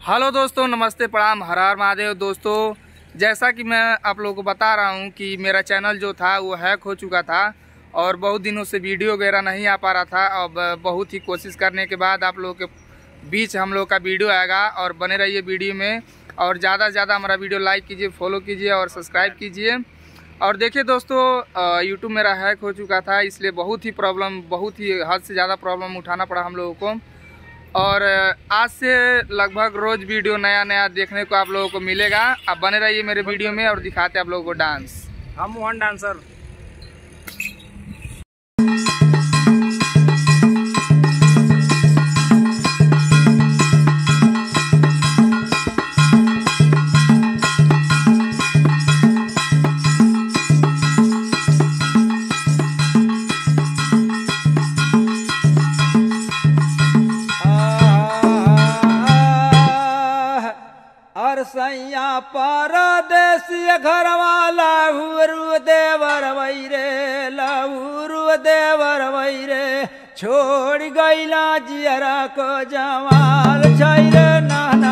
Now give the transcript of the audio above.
Hello दोस्तों, नमस्ते, प्रणाम, हर हर महादेव। दोस्तों, जैसा कि मैं आप लोगों को बता रहा हूं कि मेरा चैनल जो था वो हैक हो चुका था और बहुत दिनों से वीडियो वगैरह नहीं आ पा रहा था। अब बहुत ही कोशिश करने के बाद आप लोगों के बीच हम लोग का वीडियो आएगा और बने रहिए वीडियो में। और ज़्यादा से ज़्यादा हमारा वीडियो लाइक कीजिए, फॉलो कीजिए और सब्सक्राइब कीजिए। और देखिए दोस्तों, यूट्यूब मेरा हैक हो चुका था, इसलिए बहुत ही हद से ज़्यादा प्रॉब्लम उठाना पड़ा हम लोगों को। और आज से लगभग रोज वीडियो नया देखने को आप लोगों को मिलेगा। आप बने रहिए मेरे वीडियो में और दिखाते हैं आप लोगों को डांस। हम मोहन डांसर। सैया परदेसी घर वाला लहुरु देवर वैरे, लहुरु देवर वैरे, छोड़ गईला जियरा को जवाल छैरे नाना।